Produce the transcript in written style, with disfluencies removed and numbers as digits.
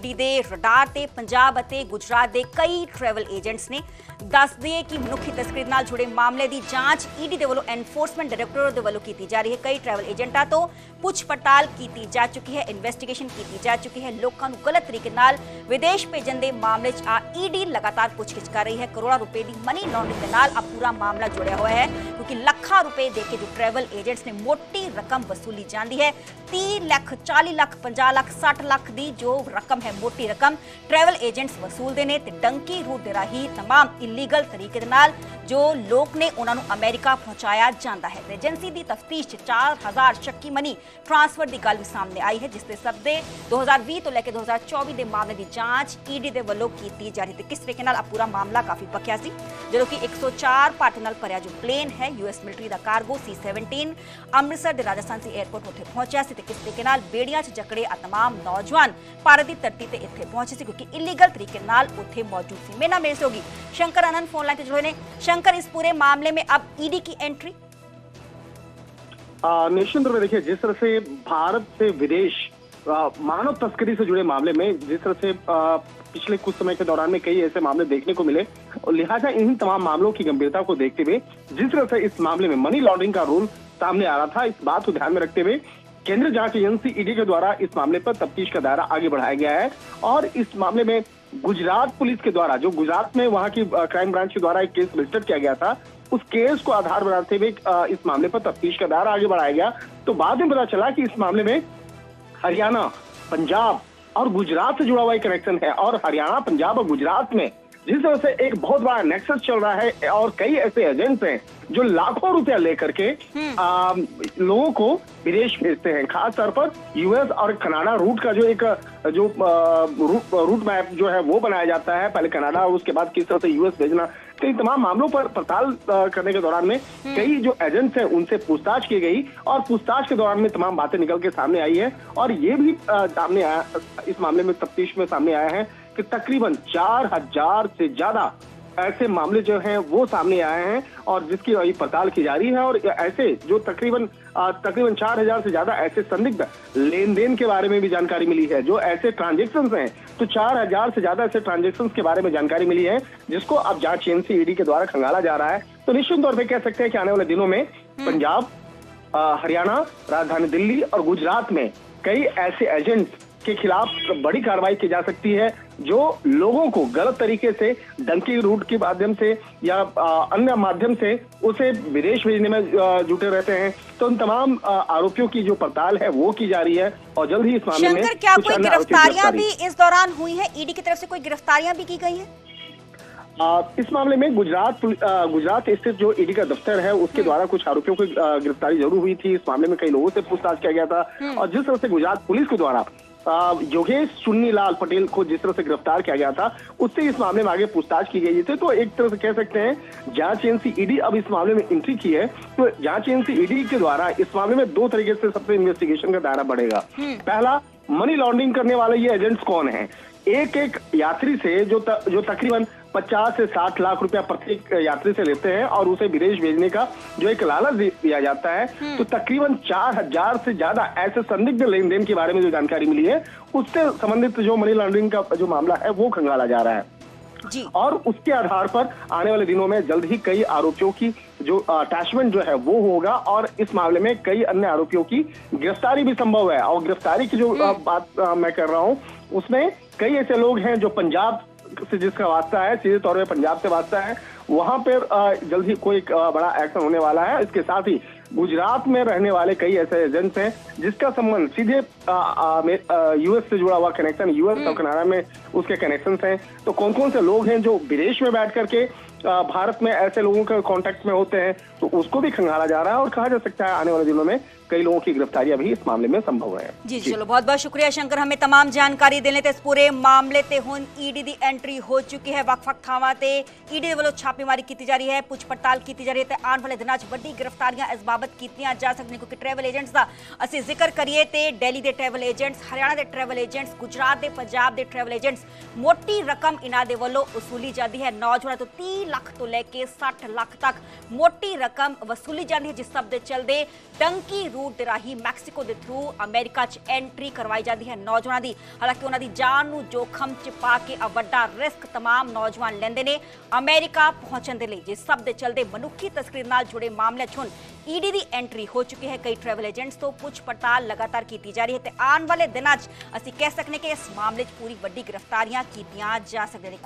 ਦੇ ਰਡਾਰ ਤੇ ਪੰਜਾਬ ਅਤੇ ਗੁਜਰਾਤ ਦੇ ਕਈ ਟਰੈਵਲ ਏਜੰਟਸ ਨੇ ਦੱਸ ਦਈਏ ਕਿ ਮਨੁੱਖੀ ਤਸਕਰੀ ਨਾਲ ਜੁੜੇ ਮਾਮਲੇ ਦੀ ਜਾਂਚ ਈਡੀ ਦੇ ਵੱਲੋਂ ਐਨਫੋਰਸਮੈਂਟ ਡਾਇਰੈਕਟੋਰੇਟ ਦੇ ਵੱਲੋਂ ਕੀਤੀ ਜਾ ਰਹੀ ਹੈ। ਕਈ ਟਰੈਵਲ ਏਜੰਟਾਂ ਤੋਂ ਪੁੱਛ ਪੜਤਾਲ ਕੀਤੀ ਜਾ ਚੁੱਕੀ ਹੈ, ਇਨਵੈਸਟੀਗੇਸ਼ਨ ਕੀਤੀ ਜਾ ਚੁੱਕੀ ਹੈ। ਲੋਕਾਂ ਨੂੰ ਗਲਤ ਤਰੀਕੇ ਨਾਲ ਵਿਦੇਸ਼ ਭੇਜਣ ਦੇ ਮਾਮਲੇ 'ਚ ਈਡੀ ਲਗਾਤਾਰ ਪੁੱਛਗਿੱਛ ਕਰ ਰਹੀ ਹੈ। ਕਰੋੜਾਂ ਰੁਪਏ ਦੀ ਮਨੀ ਲਾਂਡਰਿੰਗ ਦੇ ਨਾਲ ਆ ਪੂਰਾ ਮਾਮਲਾ ਜੁੜਿਆ ਹੋਇਆ ਹੈ, ਕਿਉਂਕਿ ਲੱਖਾਂ ਰੁਪਏ ਦੇ ਕੇ ਜੋ ਟਰੈਵਲ ਏਜੰਟਸ ਨੇ ਮੋਟੀ ਰਕਮ ਵਸੂਲੀ ਜਾਂਦੀ ਹੈ। 30 ਲੱਖ, 40 ਲੱਖ, 50 ਲੱਖ, 60 ਲੱਖ ਦੀ ਜੋ ਰਕਮ ਹੈ, ਮੋਟੀ ਰਕਮ ਟਰੈਵਲ ਏਜੰਟਸ ਵਸੂਲਦੇ ਨੇ ਤੇ ਡੰਕੀ ਰੂਟ ਦੇ ਰਾਹੀਂ तमाम ਇਲੀਗਲ ਤਰੀਕੇ ਦੇ ਨਾਲ ਜੋ ਲੋਕ ਨੇ ਉਹਨਾਂ ਨੂੰ ਅਮਰੀਕਾ ਪਹੁੰਚਾਇਆ ਜਾਂਦਾ ਹੈ। ਏਜੰਸੀ ਦੀ ਤਫਤੀਸ਼ 'ਚ 4000 ਸ਼ੱਕੀ ਮਨੀ ਟ੍ਰਾਂਸਫਰ ਦੀ ਗੱਲ ਵੀ ਸਾਹਮਣੇ ਆਈ ਹੈ, ਜਿਸ ਦੇ ਸਬਦੇ 2020 ਤੋਂ ਲੈ ਕੇ 2024 ਦੇ ਮਾਮਲੇ ਦੀ ਜਾਂਚ ਈਡੀ ਦੇ ਵੱਲੋਂ ਕੀਤੀ ਜਾ ਰਹੀ ਤੇ ਕਿਸ ਤਰੀਕੇ ਨਾਲ ਆ ਪੂਰਾ ਮਾਮਲਾ ਕਾਫੀ ਪੱਕਿਆ ਸੀ, ਜਦੋਂ ਕਿ 104 ਭਾਰਤੀ ਨਾਲ ਭਰਿਆ ਜੋ ਪਲੇਨ ਹੈ ਯੂਐਸ ਮਿਲਟਰੀ ਦਾ ਕਾਰਗੋ C-17 ਅੰਮ੍ਰਿਤਸਰ ਦੇ ਰਾਜਸਥਾਨ ਸੀ 에ਅਰਪੋਰਟ ਉੱਥੇ ਪਹੁੰਚਿਆ ਸੀ ਤੇ ਕਿਸ ਤਰੀਕੇ ਨਾਲ ਬੇੜੀਆਂ 'ਚ ਜਕੜੇ ਆ तमाम ਨੌਜਵਾਨ ਭਾਰਤ ਦੀ ਧਰਤੀ ਤੇ ਇੱਥੇ ਪਹੁੰਚੇ ਸੀ, ਕਿਉਂਕਿ ਇਲੀਗਲ तरीके नाल उत्थे मौजूद थी। मेरा मेरे से होगी शंकर आनंद फोन लाइन पे जुड़े ने। शंकर, इस पूरे मामले में अब ईडी की एंट्री निश्चित रूप में देखिए, जिस तरह से भारत से विदेश मानव तस्करी से जुड़े मामले में जिस तरह से पिछले कुछ समय के दौरान में कई ऐसे मामले देखने को मिले और लिहाजा इन तमाम मामलों की गंभीरता को देखते हुए जिस तरह से इस मामले में मनी लॉन्ड्रिंग का रूल सामने आ रहा था, इस बात को ध्यान में रखते हुए केंद्रीय जांच एजेंसी ईडी के द्वारा इस मामले पर तफ्तीश का दायरा आगे बढ़ाया गया है। और इस मामले में गुजरात पुलिस के द्वारा, जो गुजरात में वहां की क्राइम ब्रांच के द्वारा एक केस रजिस्टर किया गया था, उस केस को आधार बनाते हुए इस मामले पर तफ्तीश का दायरा आगे बढ़ाया गया। तो बाद में पता चला कि इस मामले में हरियाणा, पंजाब और गुजरात से जुड़ा हुआ एक कनेक्शन है और हरियाणा, पंजाब और गुजरात में जिस तरह से एक बहुत बड़ा नेक्सस चल रहा है और कई ऐसे एजेंट्स हैं जो लाखों रुपया लेकर के लोगों को विदेश भेजते हैं। खास तौर पर यूएस और कनाडा रूट का जो एक रूट मैप जो है वो बनाया जाता है, पहले कनाडा और उसके बाद किस तरह से यूएस भेजना। तो इन तमाम मामलों पर पड़ताल करने के दौरान में कई जो एजेंट्स हैं उनसे पूछताछ की गई और पूछताछ के दौरान में तमाम बातें निकल के सामने आई है। और ये भी सामने आया, इस मामले में तफ्तीश में सामने आया है कि तकरीबन 4000 से ज्यादा ऐसे मामले जो हैं वो सामने आए हैं और जिसकी अभी पड़ताल की जा रही है। और ऐसे जो तकरीबन 4000 से ज्यादा ऐसे संदिग्ध लेन देन के बारे में भी जानकारी मिली है, जो ऐसे ट्रांजेक्शंस हैं, तो 4000 से ज्यादा ऐसे ट्रांजेक्शंस के बारे में जानकारी मिली है, जिसको अब जांच एजेंसी ईडी के द्वारा खंगाला जा रहा है। तो निश्चित तौर पर कह सकते हैं कि आने वाले दिनों में पंजाब, हरियाणा, राजधानी दिल्ली और गुजरात में कई ऐसे एजेंट्स के खिलाफ बड़ी कार्रवाई की जा सकती है जो लोगों को गलत तरीके से डंकी रूट के माध्यम से या अन्य माध्यम से उसे विदेश भेजने में जुटे रहते हैं। तो उन तमाम आरोपियों की जो पड़ताल है वो की जा रही है और जल्द ही इस मामले में क्या कोई गिरफ्तारियां भी इस दौरान हुई है? ईडी की तरफ से कोई गिरफ्तारियां भी की गई है? इस मामले में गुजरात स्थित जो ईडी का दफ्तर है उसके द्वारा कुछ आरोपियों की गिरफ्तारी जरूर हुई थी। इस मामले में कई लोगों से पूछताछ किया गया था और जिस तरह से गुजरात पुलिस के द्वारा योगेश चुन्नीलाल पटेल को जिस तरह से गिरफ्तार किया गया था, उससे इस मामले में आगे पूछताछ की गई थी। तो एक तरह से कह सकते हैं जांच एजेंसी ईडी अब इस मामले में एंट्री की है। तो जांच एजेंसी ईडी के द्वारा इस मामले में दो तरीके से सबसे इन्वेस्टिगेशन का दायरा बढ़ेगा। पहला, मनी लॉन्ड्रिंग करने वाले ये एजेंट्स कौन हैं? एक यात्री से जो तकरीबन 50 से 60 लाख रुपया प्रत्येक यात्री से लेते हैं और उसे विदेश भेजने का जो एक लालच दिया जाता है, तो तकरीबन 4000 से ज्यादा ऐसे संदिग्ध लेन देन के बारे में जो जानकारी मिली है, उससे संबंधित जो मनी लॉन्ड्रिंग का जो मामला है वो खंगाला जा रहा है जी। और उसके आधार पर आने वाले दिनों में जल्द ही कई आरोपियों की जो अटैचमेंट जो है वो होगा और इस मामले में कई अन्य आरोपियों की गिरफ्तारी भी संभव है। और गिरफ्तारी की जो बात मैं कर रहा हूँ उसमें कई ऐसे लोग हैं जो पंजाब से जिसका वास्ता है, सीधे तौर पे पंजाब से वास्ता है, वहां पर जल्द ही कोई बड़ा एक्शन होने वाला है। इसके साथ ही गुजरात में रहने वाले कई ऐसे एजेंट्स हैं जिसका संबंध सीधे यूएस से जुड़ा हुआ कनेक्शन, यूएस और कनाडा में उसके कनेक्शंस हैं। तो कौन कौन से लोग हैं जो विदेश में बैठ करके भारत में ऐसे लोगों के कांटेक्ट में होते हैं, तो उसको भी खंगाला जा रहा है और कहा जा सकता है आने वाले दिनों में कई लोगों की गिरफ्तारियां भी इस मामले में संभव है। जी चलो, बहुत बहुत शुक्रिया शंकर, हमें तमाम जानकारी देने ते इस पूरे मामले ते हुन ईडी दी एंट्री हो चुकी है। वक्-वक् थावां ते ईडी दे वल्लों छापेमारी की जा रही है, पुछ पड़ताल की जा रही है ते आने वाले दिनां च वड्डी गिरफ्तारियां इस बाबत कीतियां जा सकदियां, क्योंकि ट्रैवल एजेंट्स दा ਅਸੀਂ ਜ਼ਿਕਰ करिए ते दिल्ली के ट्रैवल एजेंट्स, हरियाणा के ट्रैवल एजेंट्स, गुजरात के पंजाब के ट्रैवल एजेंट्स, मोटी रकम इन्हां दे वल्लों वसूली जाती है। नौजवानों तो 30 लाख तो लेके 60 लाख तक मोटी रकम वसूली जाती है, जिस सब दे चलदे डंकी ਰੂਟ ਦੇ ਰਾਹੀਂ ਮੈਕਸੀਕੋ ਦੇ ਥਰੂ ਅਮਰੀਕਾ 'ਚ ਐਂਟਰੀ ਕਰਵਾਈ ਜਾਂਦੀ ਹੈ ਨੌਜਵਾਨਾਂ ਦੀ। ਹਾਲਾਂਕਿ ਉਹਨਾਂ ਦੀ ਜਾਨ ਨੂੰ ਜੋਖਮ 'ਚ ਪਾ ਕੇ ਵੱਡਾ ਰਿਸਕ तमाम ਨੌਜਵਾਨ ਲੈਂਦੇ ਨੇ ਅਮਰੀਕਾ ਪਹੁੰਚਣ ਦੇ ਲਈ। ਜਿਸ ਸਭ ਦੇ ਚਲਦੇ ਮਨੁੱਖੀ ਤਸਕਰੀ ਨਾਲ ਜੁੜੇ ਮਾਮਲੇ 'ਚ ਹੁਣ ਈਡੀ ਦੀ ਐਂਟਰੀ ਹੋ ਚੁੱਕੀ ਹੈ। ਕਈ ਟਰੈਵਲ ਏਜੰਟਸ ਤੋਂ ਪੁੱਛ ਪੜਤਾਲ ਲਗਾਤਾਰ ਕੀਤੀ ਜਾ ਰਹੀ ਹੈ ਤੇ ਆਉਣ ਵਾਲੇ ਦਿਨਾਂ 'ਚ ਅਸੀਂ ਕਹਿ ਸਕਦੇ ਕਿ ਇਸ ਮਾਮਲੇ 'ਚ ਪੂਰੀ ਵੱਡੀ ਗ੍ਰਿਫਤਾਰੀਆਂ ਕੀਤੀਆਂ ਜਾ ਸਕਦੀਆਂ ਨੇ।